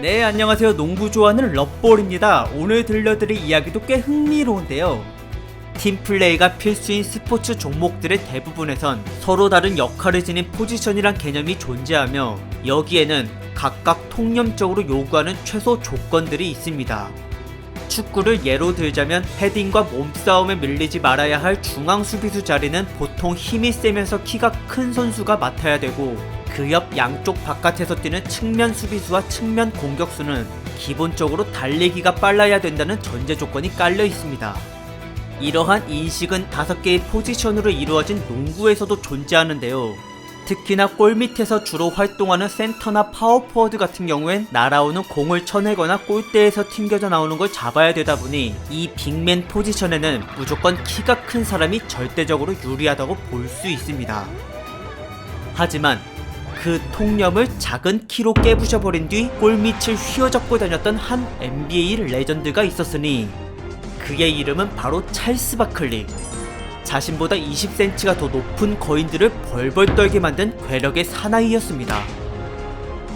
네, 안녕하세요. 농구 좋아하는 럿볼입니다. 오늘 들려드릴 이야기도 꽤 흥미로운데요. 팀플레이가 필수인 스포츠 종목들의 대부분에선 서로 다른 역할을 지닌 포지션이란 개념이 존재하며 여기에는 각각 통념적으로 요구하는 최소 조건들이 있습니다. 축구를 예로 들자면 헤딩과 몸싸움에 밀리지 말아야 할 중앙 수비수 자리는 보통 힘이 세면서 키가 큰 선수가 맡아야 되고, 그 옆 양쪽 바깥에서 뛰는 측면 수비수와 측면 공격수는 기본적으로 달리기가 빨라야 된다는 전제 조건이 깔려 있습니다. 이러한 인식은 5개의 포지션으로 이루어진 농구에서도 존재하는데요. 특히나 골 밑에서 주로 활동하는 센터나 파워포워드 같은 경우엔 날아오는 공을 쳐내거나 골대에서 튕겨져 나오는 걸 잡아야 되다 보니 이 빅맨 포지션에는 무조건 키가 큰 사람이 절대적으로 유리하다고 볼 수 있습니다. 하지만 그 통념을 작은 키로 깨부셔버린 뒤 골밑을 휘어잡고 다녔던 한 NBA 레전드가 있었으니 그의 이름은 바로 찰스 바클리. 자신보다 20cm가 더 높은 거인들을 벌벌 떨게 만든 괴력의 사나이였습니다.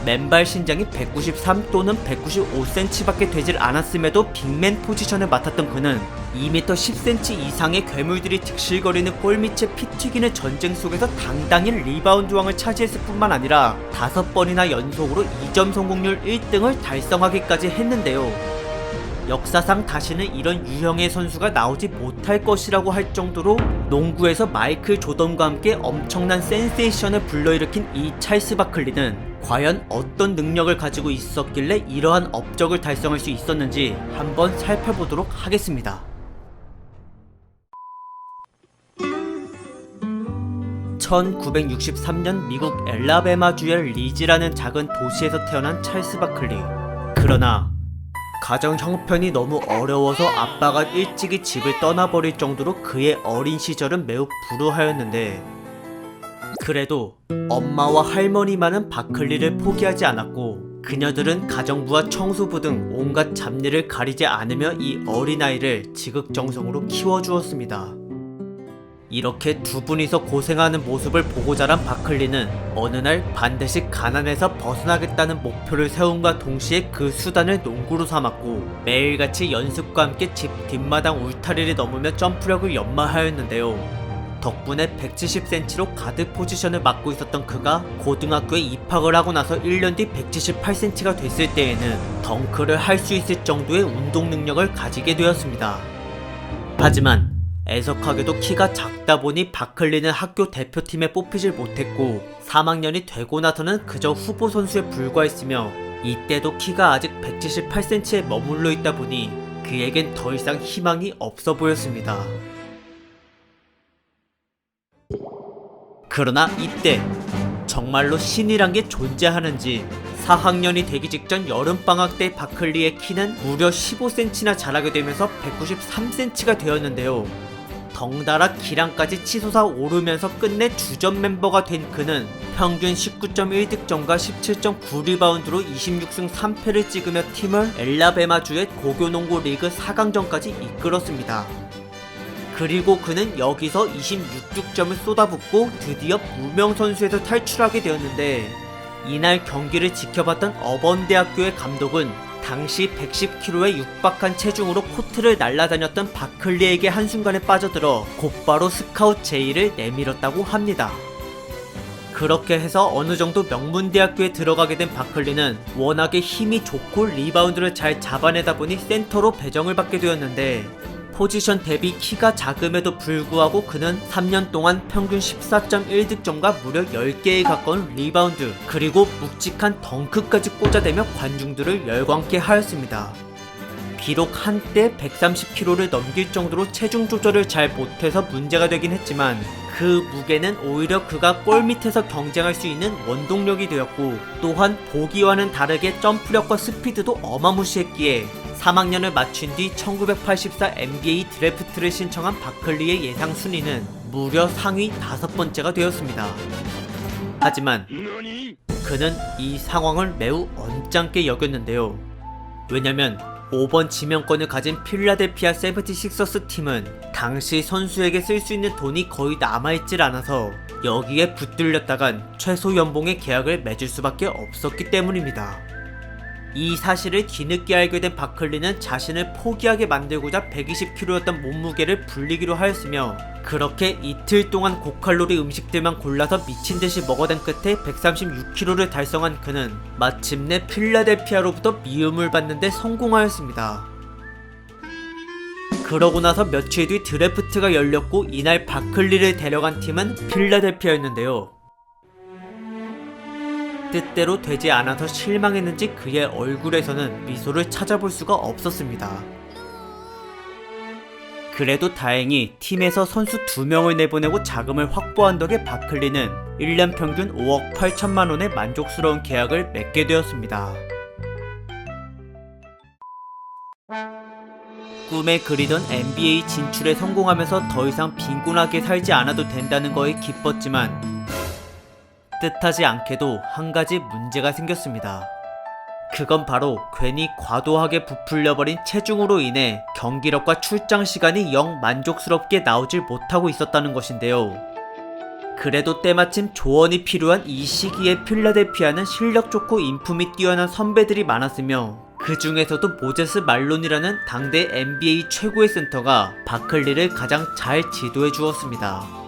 맨발 신장이 193 또는 195cm 밖에 되질 않았음에도 빅맨 포지션을 맡았던 그는 2m 10cm 이상의 괴물들이 득실거리는 골밑에 피 튀기는 전쟁 속에서 당당히 리바운드 왕을 차지했을 뿐만 아니라 5번이나 연속으로 2점 성공률 1등을 달성하기까지 했는데요. 역사상 다시는 이런 유형의 선수가 나오지 못할 것이라고 할 정도로 농구에서 마이클 조던과 함께 엄청난 센세이션을 불러일으킨 이 찰스 바클리는 과연 어떤 능력을 가지고 있었길래 이러한 업적을 달성할 수 있었는지 한번 살펴보도록 하겠습니다. 1963년 미국 엘라베마주의 리즈라는 작은 도시에서 태어난 찰스 바클리. 그러나 가정 형편이 너무 어려워서 아빠가 일찍이 집을 떠나버릴 정도로 그의 어린 시절은 매우 불우하였는데, 그래도 엄마와 할머니만은 바클리를 포기하지 않았고 그녀들은 가정부와 청소부 등 온갖 잡일을 가리지 않으며 이 어린아이를 지극정성으로 키워주었습니다. 이렇게 두 분이서 고생하는 모습을 보고 자란 바클리는 어느 날 반드시 가난에서 벗어나겠다는 목표를 세움과 동시에 그 수단을 농구로 삼았고 매일같이 연습과 함께 집 뒷마당 울타리를 넘으며 점프력을 연마하였는데요. 덕분에 170cm로 가드 포지션을 맡고 있었던 그가 고등학교에 입학을 하고 나서 1년 뒤 178cm가 됐을 때에는 덩크를 할 수 있을 정도의 운동 능력을 가지게 되었습니다. 하지만 애석하게도 키가 작다 보니 바클리는 학교 대표팀에 뽑히질 못했고 3학년이 되고 나서는 그저 후보 선수에 불과했으며 이때도 키가 아직 178cm에 머물러 있다 보니 그에겐 더 이상 희망이 없어 보였습니다. 그러나 이때 정말로 신이란 게 존재하는지 4학년이 되기 직전 여름방학 때 바클리의 키는 무려 15cm나 자라게 되면서 193cm가 되었는데요. 덩달아 기량까지 치솟아 오르면서 끝내 주전 멤버가 된 그는 평균 19.1득점과 17.9리바운드로 26승 3패를 찍으며 팀을 엘라베마주의 고교농구 리그 4강전까지 이끌었습니다. 그리고 그는 여기서 26득점을 쏟아붓고 드디어 무명 선수에서 탈출하게 되었는데, 이날 경기를 지켜봤던 어번대학교의 감독은 당시 110kg에 육박한 체중으로 코트를 날아다녔던 바클리에게 한순간에 빠져들어 곧바로 스카웃 제의를 내밀었다고 합니다. 그렇게 해서 어느정도 명문대학교에 들어가게 된 바클리는 워낙에 힘이 좋고 리바운드를 잘 잡아내다 보니 센터로 배정을 받게 되었는데, 포지션 대비 키가 작음에도 불구하고 그는 3년 동안 평균 14.1득점과 무려 10개에 가까운 리바운드, 그리고 묵직한 덩크까지 꽂아대며 관중들을 열광케 하였습니다. 비록 한때 130kg를 넘길 정도로 체중 조절을 잘 못해서 문제가 되긴 했지만 그 무게는 오히려 그가 골 밑에서 경쟁할 수 있는 원동력이 되었고, 또한 보기와는 다르게 점프력과 스피드도 어마무시했기에 3학년을 마친 뒤 1984 NBA 드래프트를 신청한 바클리의 예상 순위는 무려 상위 5번째가 되었습니다. 하지만 그는 이 상황을 매우 언짢게 여겼는데요. 왜냐면 5번 지명권을 가진 필라델피아 76ers 팀은 당시 선수에게 쓸 수 있는 돈이 거의 남아있질 않아서 여기에 붙들렸다간 최소 연봉의 계약을 맺을 수밖에 없었기 때문입니다. 이 사실을 뒤늦게 알게 된 바클리는 자신을 포기하게 만들고자 120kg였던 몸무게를 불리기로 하였으며, 그렇게 이틀 동안 고칼로리 음식들만 골라서 미친듯이 먹어댄 끝에 136kg를 달성한 그는 마침내 필라델피아로부터 미움을 받는 데 성공하였습니다. 그러고 나서 며칠 뒤 드래프트가 열렸고, 이날 바클리를 데려간 팀은 필라델피아였는데요. 뜻대로 되지 않아서 실망했는지 그의 얼굴에서는 미소를 찾아볼 수가 없었습니다. 그래도 다행히 팀에서 선수 2명을 내보내고 자금을 확보한 덕에 바클리는 1년 평균 5억 8천만 원의 만족스러운 계약을 맺게 되었습니다. 꿈에 그리던 NBA 진출에 성공하면서 더 이상 빈곤하게 살지 않아도 된다는 거에 기뻤지만, 뜻하지 않게도 한 가지 문제가 생겼습니다. 그건 바로 괜히 과도하게 부풀려버린 체중으로 인해 경기력과 출장 시간이 영 만족스럽게 나오질 못하고 있었다는 것인데요. 그래도 때마침 조언이 필요한 이 시기에 필라델피아는 실력 좋고 인품이 뛰어난 선배들이 많았으며, 그 중에서도 모제스 말론이라는 당대 NBA 최고의 센터가 바클리를 가장 잘 지도해 주었습니다.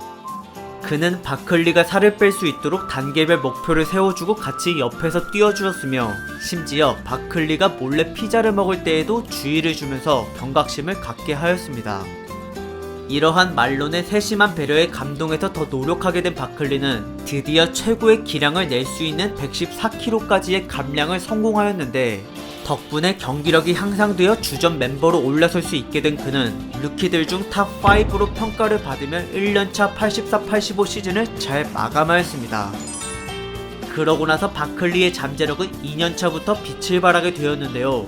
그는 바클리가 살을 뺄 수 있도록 단계별 목표를 세워주고 같이 옆에서 뛰어주었으며, 심지어 바클리가 몰래 피자를 먹을 때에도 주의를 주면서 경각심을 갖게 하였습니다. 이러한 말론의 세심한 배려에 감동해서 더 노력하게 된 바클리는 드디어 최고의 기량을 낼 수 있는 114kg까지의 감량을 성공하였는데, 덕분에 경기력이 향상되어 주전 멤버로 올라설 수 있게 된 그는 루키들 중 탑5로 평가를 받으며 1년차 84-85 시즌을 잘 마감하였습니다. 그러고 나서 바클리의 잠재력은 2년차부터 빛을 발하게 되었는데요.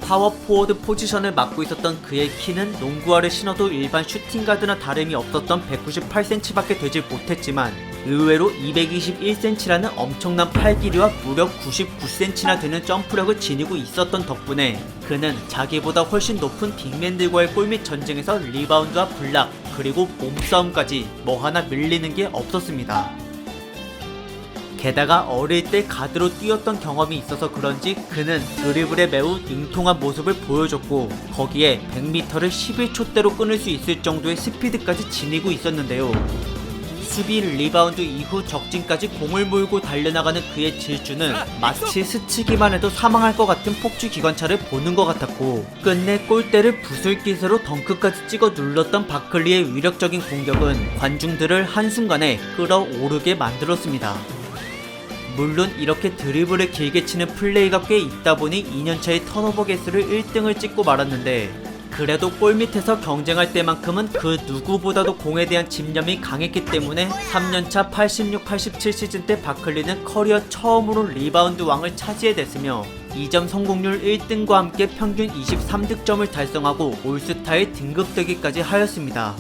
파워포워드 포지션을 맡고 있었던 그의 키는 농구화를 신어도 일반 슈팅가드나 다름이 없었던 198cm밖에 되질 못했지만, 의외로 221cm라는 엄청난 팔 길이와 무려 99cm나 되는 점프력을 지니고 있었던 덕분에 그는 자기보다 훨씬 높은 빅맨들과의 골밑 전쟁에서 리바운드와 블락, 그리고 몸싸움까지 뭐 하나 밀리는 게 없었습니다. 게다가 어릴 때 가드로 뛰었던 경험이 있어서 그런지 그는 드리블에 매우 능통한 모습을 보여줬고, 거기에 100m를 11초대로 끊을 수 있을 정도의 스피드까지 지니고 있었는데요. 수비, 리바운드 이후 적진까지 공을 몰고 달려나가는 그의 질주는 마치 스치기만 해도 사망할 것 같은 폭주 기관차를 보는 것 같았고, 끝내 골대를 부술깃으로 덩크까지 찍어 눌렀던 바클리의 위력적인 공격은 관중들을 한순간에 끌어오르게 만들었습니다. 물론 이렇게 드리블을 길게 치는 플레이가 꽤 있다 보니 2년차의 턴오버 개수를 1등을 찍고 말았는데, 그래도 골밑에서 경쟁할 때만큼은 그 누구보다도 공에 대한 집념이 강했기 때문에 3년차 86-87 시즌 때 바클리는 커리어 처음으로 리바운드 왕을 차지해냈으며 2점 성공률 1등과 함께 평균 23득점을 달성하고 올스타에 등극되기까지 하였습니다.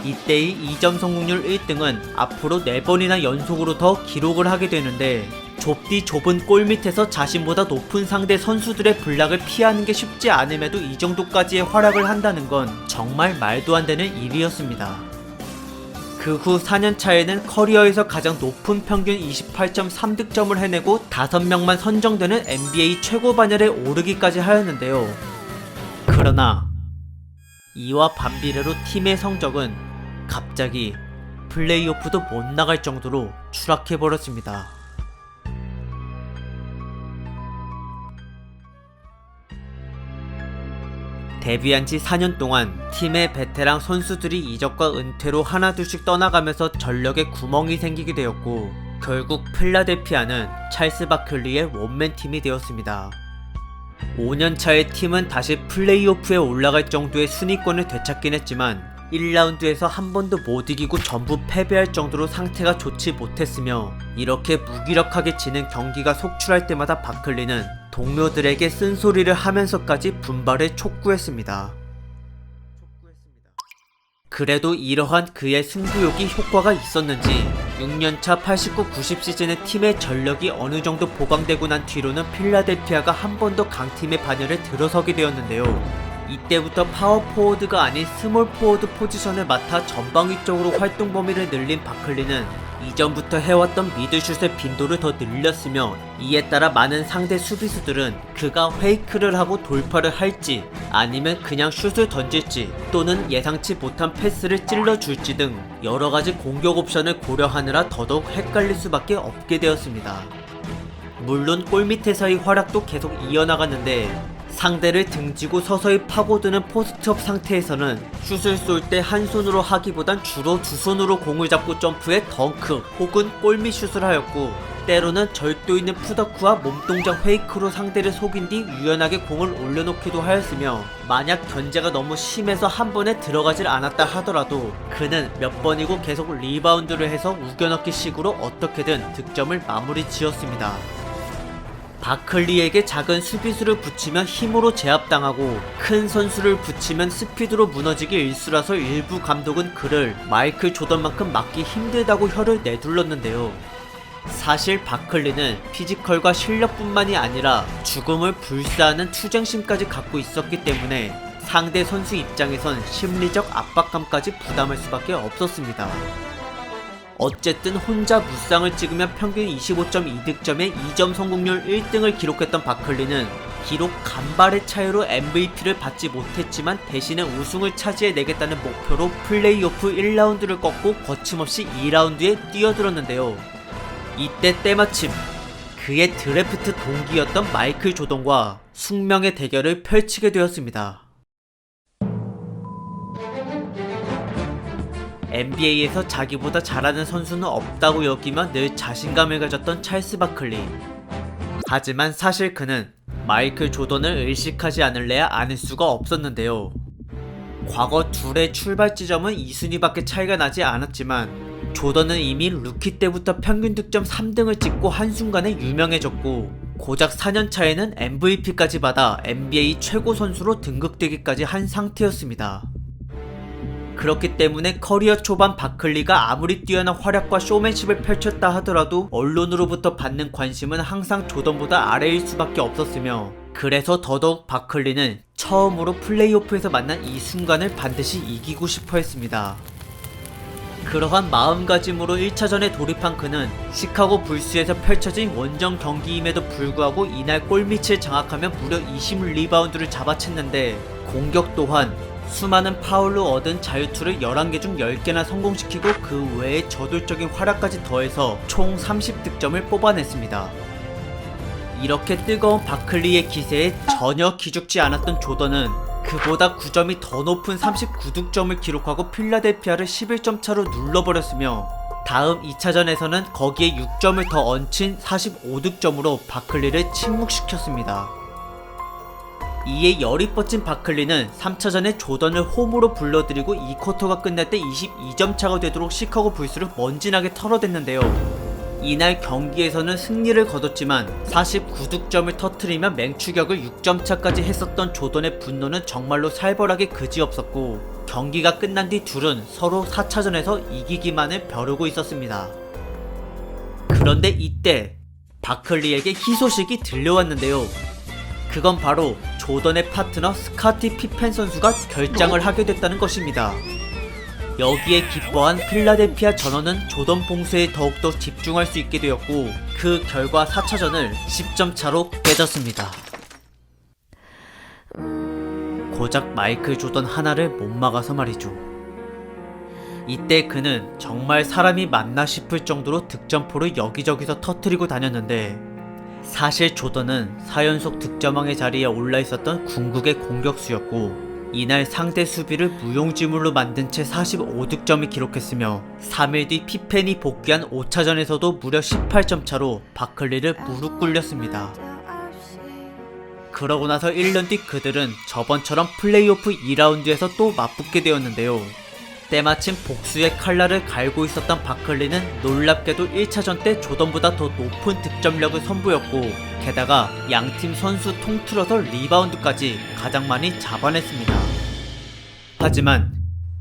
이때의 2점 성공률 1등은 앞으로 4번이나 연속으로 더 기록을 하게 되는데, 좁디 좁은 골밑에서 자신보다 높은 상대 선수들의 블락을 피하는 게 쉽지 않음에도 이 정도까지의 활약을 한다는 건 정말 말도 안 되는 일이었습니다. 그 후 4년차에는 커리어에서 가장 높은 평균 28.3득점을 해내고 5명만 선정되는 NBA 최고 반열에 오르기까지 하였는데요. 그러나 이와 반비례로 팀의 성적은 갑자기 플레이오프도 못 나갈 정도로 추락해버렸습니다. 데뷔한 지 4년 동안 팀의 베테랑 선수들이 이적과 은퇴로 하나둘씩 떠나가면서 전력에 구멍이 생기게 되었고, 결국 필라델피아는 찰스 바클리의 원맨 팀이 되었습니다. 5년차의 팀은 다시 플레이오프에 올라갈 정도의 순위권을 되찾긴 했지만 1라운드에서 한 번도 못 이기고 전부 패배할 정도로 상태가 좋지 못했으며, 이렇게 무기력하게 지는 경기가 속출할 때마다 바클리는 동료들에게 쓴소리를 하면서까지 분발에 촉구했습니다. 그래도 이러한 그의 승부욕이 효과가 있었는지 6년차 89-90 시즌의 팀의 전력이 어느 정도 보강되고 난 뒤로는 필라델피아가 한 번 더 강팀의 반열에 들어서게 되었는데요. 이때부터 파워포워드가 아닌 스몰포워드 포지션을 맡아 전방위 쪽으로 활동 범위를 늘린 바클리는 이전부터 해왔던 미드슛의 빈도를 더 늘렸으며 이에 따라 많은 상대 수비수들은 그가 페이크를 하고 돌파를 할지 아니면 그냥 슛을 던질지 또는 예상치 못한 패스를 찔러줄지 등 여러가지 공격 옵션을 고려하느라 더더욱 헷갈릴 수밖에 없게 되었습니다. 물론 골밑에서의 활약도 계속 이어나갔는데 상대를 등지고 서서히 파고드는 포스트업 상태에서는 슛을 쏠 때 한 손으로 하기보단 주로 두 손으로 공을 잡고 점프해 덩크 혹은 골밑 슛을 하였고 때로는 절도 있는 푸더크와 몸동작 페이크로 상대를 속인 뒤 유연하게 공을 올려놓기도 하였으며 만약 견제가 너무 심해서 한 번에 들어가질 않았다 하더라도 그는 몇 번이고 계속 리바운드를 해서 우겨넣기 식으로 어떻게든 득점을 마무리 지었습니다. 바클리에게 작은 수비수를 붙이면 힘으로 제압당하고 큰 선수를 붙이면 스피드로 무너지기 일쑤라서 일부 감독은 그를 마이클 조던만큼 막기 힘들다고 혀를 내둘렀는데요. 사실 바클리는 피지컬과 실력뿐만이 아니라 죽음을 불사하는 투쟁심까지 갖고 있었기 때문에 상대 선수 입장에선 심리적 압박감까지 부담할 수밖에 없었습니다. 어쨌든 혼자 무쌍을 찍으며 평균 25.2득점에 2점 성공률 1등을 기록했던 바클리는 비록 간발의 차이로 MVP를 받지 못했지만 대신에 우승을 차지해내겠다는 목표로 플레이오프 1라운드를 꺾고 거침없이 2라운드에 뛰어들었는데요. 이때 때마침 그의 드래프트 동기였던 마이클 조던과 숙명의 대결을 펼치게 되었습니다. NBA에서 자기보다 잘하는 선수는 없다고 여기며 늘 자신감을 가졌던 찰스 바클리. 하지만 사실 그는 마이클 조던을 의식하지 않을래야 아닐 수가 없었는데요. 과거 둘의 출발 지점은 2순위밖에 차이가 나지 않았지만 조던은 이미 루키 때부터 평균 득점 3등을 찍고 한순간에 유명해졌고 고작 4년 차에는 MVP까지 받아 NBA 최고 선수로 등극되기까지 한 상태였습니다. 그렇기 때문에 커리어 초반 바클리가 아무리 뛰어난 활약과 쇼맨십을 펼쳤다 하더라도 언론으로부터 받는 관심은 항상 조던보다 아래일 수밖에 없었으며 그래서 더더욱 바클리는 처음으로 플레이오프에서 만난 이 순간을 반드시 이기고 싶어 했습니다. 그러한 마음가짐으로 1차전에 돌입한 그는 시카고 불스에서 펼쳐진 원정 경기임에도 불구하고 이날 골밑을 장악하며 무려 20리바운드를 잡아챘는데 공격 또한 수많은 파울로 얻은 자유투를 11개 중 10개나 성공시키고 그 외에 저돌적인 활약까지 더해서 총 30득점을 뽑아냈습니다. 이렇게 뜨거운 바클리의 기세에 전혀 기죽지 않았던 조던은 그보다 9점이 더 높은 39득점을 기록하고 필라델피아를 11점 차로 눌러버렸으며 다음 2차전에서는 거기에 6점을 더 얹힌 45득점으로 바클리를 침묵시켰습니다. 이에 열이 뻗친 바클리는 3차전에 조던을 홈으로 불러들이고 2쿼터가 끝날 때 22점 차가 되도록 시카고 불스를 먼지나게 털어댔는데요. 이날 경기에서는 승리를 거뒀지만 49득점을 터뜨리며 맹추격을 6점 차까지 했었던 조던의 분노는 정말로 살벌하게 그지없었고 경기가 끝난 뒤 둘은 서로 4차전에서 이기기만을 벼르고 있었습니다. 그런데 이때 바클리에게 희소식이 들려왔는데요. 그건 바로 조던의 파트너 스카티 피펜 선수가 결장을 하게 됐다는 것입니다. 여기에 기뻐한 필라델피아 전원은 조던 봉쇄에 더욱더 집중할 수 있게 되었고 그 결과 4차전을 10점 차로 깨졌습니다. 고작 마이클 조던 하나를 못 막아서 말이죠. 이때 그는 정말 사람이 맞나 싶을 정도로 득점포를 여기저기서 터뜨리고 다녔는데 사실 조던은 4연속 득점왕의 자리에 올라있었던 궁극의 공격수였고 이날 상대 수비를 무용지물로 만든 채 45득점을 기록했으며 3일 뒤 피펜이 복귀한 5차전에서도 무려 18점 차로 바클리를 무릎 꿇렸습니다. 그러고 나서 1년 뒤 그들은 저번처럼 플레이오프 2라운드에서 또 맞붙게 되었는데요. 때마침 복수의 칼날을 갈고 있었던 바클리는 놀랍게도 1차전 때 조던보다 더 높은 득점력을 선보였고 게다가 양팀 선수 통틀어서 리바운드까지 가장 많이 잡아냈습니다. 하지만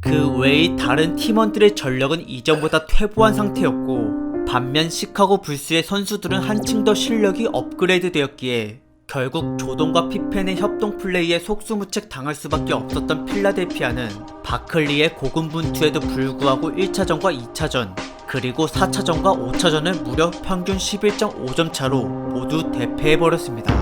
그 외의 다른 팀원들의 전력은 이전보다 퇴보한 상태였고 반면 시카고 불스의 선수들은 한층 더 실력이 업그레이드 되었기에 결국 조던과 피펜의 협동 플레이에 속수무책 당할 수밖에 없었던 필라델피아는 바클리의 고군분투에도 불구하고 1차전과 2차전 그리고 4차전과 5차전을 무려 평균 11.5점 차로 모두 대패해버렸습니다.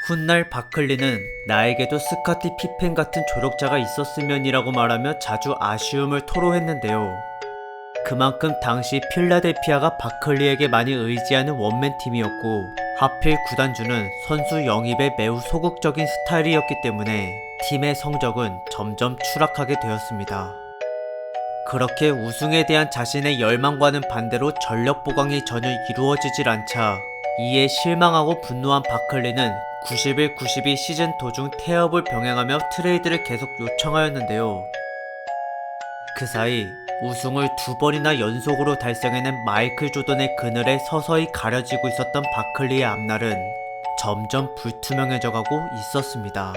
훗날 바클리는 나에게도 스카티 피펜 같은 조력자가 있었으면이라고 말하며 자주 아쉬움을 토로했는데요. 그만큼 당시 필라델피아가 바클리에게 많이 의지하는 원맨 팀이었고, 하필 구단주는 선수 영입에 매우 소극적인 스타일이었기 때문에 팀의 성적은 점점 추락하게 되었습니다. 그렇게 우승에 대한 자신의 열망과는 반대로 전력 보강이 전혀 이루어지질 않자 이에 실망하고 분노한 바클리는 91-92 시즌 도중 태업을 병행하며 트레이드를 계속 요청하였는데요. 그 사이 우승을 2번이나 연속으로 달성해낸 마이클 조던의 그늘에 서서히 가려지고 있었던 바클리의 앞날은 점점 불투명해져가고 있었습니다.